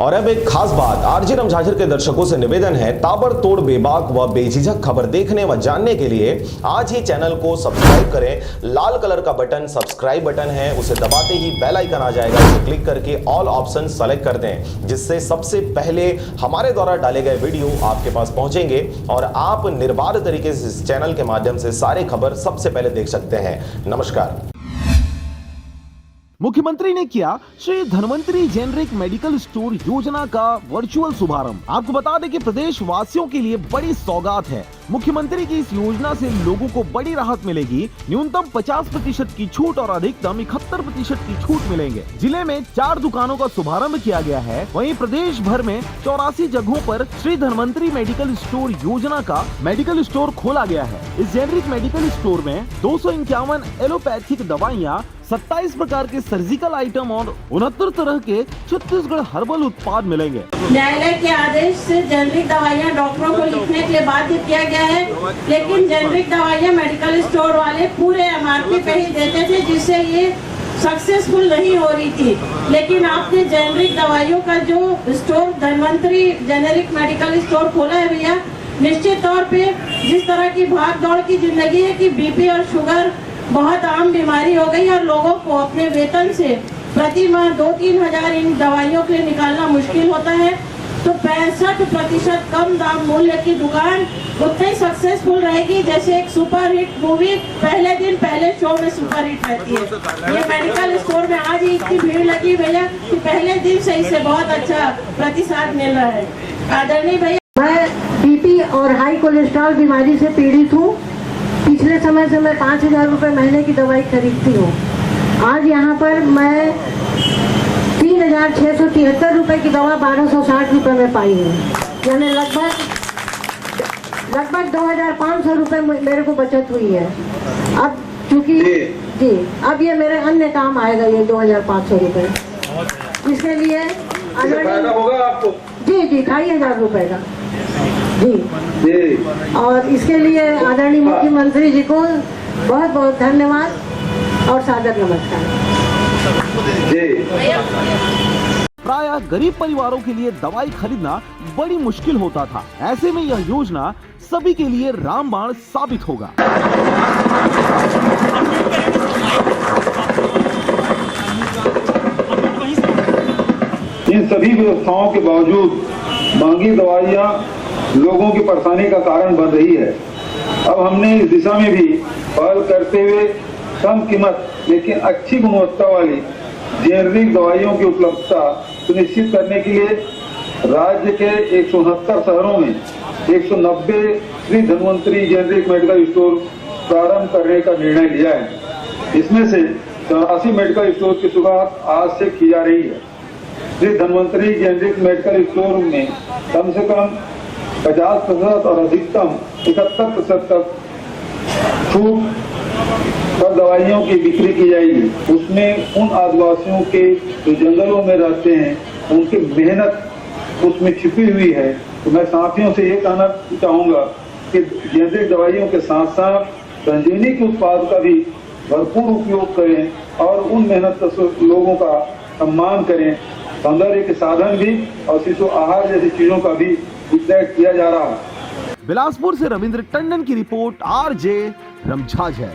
और अब एक खास बात, आरजे रमझाझर के दर्शकों से निवेदन है, ताबड़तोड़ बेबाक व बेझिझक खबर देखने व जानने के लिए आज ही चैनल को सब्सक्राइब करें। लाल कलर का बटन सब्सक्राइब बटन है, उसे दबाते ही बेल आइकन आ जाएगा, उसे क्लिक करके ऑल ऑप्शन सेलेक्ट कर दें, जिससे सबसे पहले हमारे द्वारा डाले गए वीडियो आपके पास पहुंचेंगे और आप निर्बाध तरीके से इस चैनल के माध्यम से सारे खबर सबसे पहले देख सकते हैं। नमस्कार। मुख्यमंत्री ने किया Shri Dhanvantari generic medical store योजना का वर्चुअल शुभारंभ। आपको बता दें कि प्रदेश वासियों के लिए बड़ी सौगात है। मुख्यमंत्री की इस योजना से लोगों को बड़ी राहत मिलेगी। न्यूनतम 50% की छूट और अधिकतम 71% की छूट मिलेंगे। जिले में 4 दुकानों का शुभारंभ किया गया है। वहीं प्रदेश भर में 84 जगहों पर श्री धन्वंतरी मेडिकल स्टोर योजना का मेडिकल स्टोर खोला गया है। इस जेनेरिक मेडिकल स्टोर में 251 एलोपैथिक दवाइयाँ, 27 प्रकार के सर्जिकल आइटम और 69 तरह के छत्तीसगढ़ हर्बल उत्पाद मिलेंगे। न्यायालय के आदेश से जेनेरिक दवाइयाँ डॉक्टरों को लिखने के लिए बाध्य किया गया है, लेकिन जेनेरिक दवाइयाँ मेडिकल स्टोर वाले पूरे MRP पे ही देते थे, जिससे ये सक्सेसफुल नहीं हो रही थी। लेकिन आपने जेनेरिक दवाइयों का जो store Dhanvantari generic medical store खोला है भैया, निश्चित तौर पे जिस तरह की भाग दौड़ की जिंदगी है कि BP और शुगर बहुत आम बीमारी हो गई और लोगों को अपने वेतन से प्रति माह 2-3 हजार इन दवाइयों के लिए निकालना मुश्किल होता है, तो 65% कम दाम मूल्य की दुकान उतना ही सक्सेसफुल रहेगी जैसे एक सुपर हिट मूवी पहले दिन पहले शो में सुपर हिट रहती है। ये मेडिकल स्टोर में आज ही इतनी भीड़ लगी भैया कि पहले दिन से इसे बहुत अच्छा प्रतिसाद मिल रहा है। आदरणीय भैया, मैं BP और हाई कोलेस्ट्रॉल बीमारी से पीड़ित हूँ। पिछले समय से मैं 5,000 रुपये महीने की दवाई खरीदती हूँ। आज यहाँ पर मैं 3,673 रुपये की दवा 1,260 रुपये में पाई हूँ, यानी लगभग 2,500 रुपये मेरे को बचत हुई है। अब चूँकि जी अब ये मेरे अन्य काम आएगा ये 2,500 रुपये, इसके लिए होगा आपको जी 2,500 रुपये का जी। और इसके लिए आदरणीय मुख्यमंत्री जी को बहुत बहुत धन्यवाद और सादर नमस्कार। प्रायः गरीब परिवारों के लिए दवाई खरीदना बड़ी मुश्किल होता था। ऐसे में यह योजना सभी के लिए रामबाण साबित होगा। इन सभी व्यवस्थाओं के बावजूद महंगी दवाइयाँ लोगों की परेशानी का कारण बन रही है। अब हमने इस दिशा में भी पहल करते हुए कम कीमत लेकिन अच्छी गुणवत्ता वाली जेनेरिक दवाइयों की उपलब्धता सुनिश्चित करने के लिए राज्य के 169 शहरों में 190 Shri Dhanvantari generic medical store प्रारंभ करने का निर्णय लिया है। इसमें से 84 मेडिकल स्टोर की शुरुआत आज से की जा रही है। Shri Dhanvantari generic medical store में कम से कम 50% और अधिकतम 71% तक छूट पर दवाइयों की बिक्री की जाएगी। उसमें उन आदिवासियों के जो जंगलों में रहते हैं, उनकी मेहनत उसमें छिपी हुई है। तो मैं साथियों से ये कहना चाहूँगा कि जेनेरिक दवाइयों के साथ साथ संजीवनी के उत्पाद का भी भरपूर उपयोग करें और उन मेहनत लोगों का सम्मान करें। सौंदर्य के साधन भी और शिशु आहार जैसी चीजों का भी विक्रय किया जा रहा है। बिलासपुर से रविंद्र टंडन की रिपोर्ट, आरजे रमझाझर।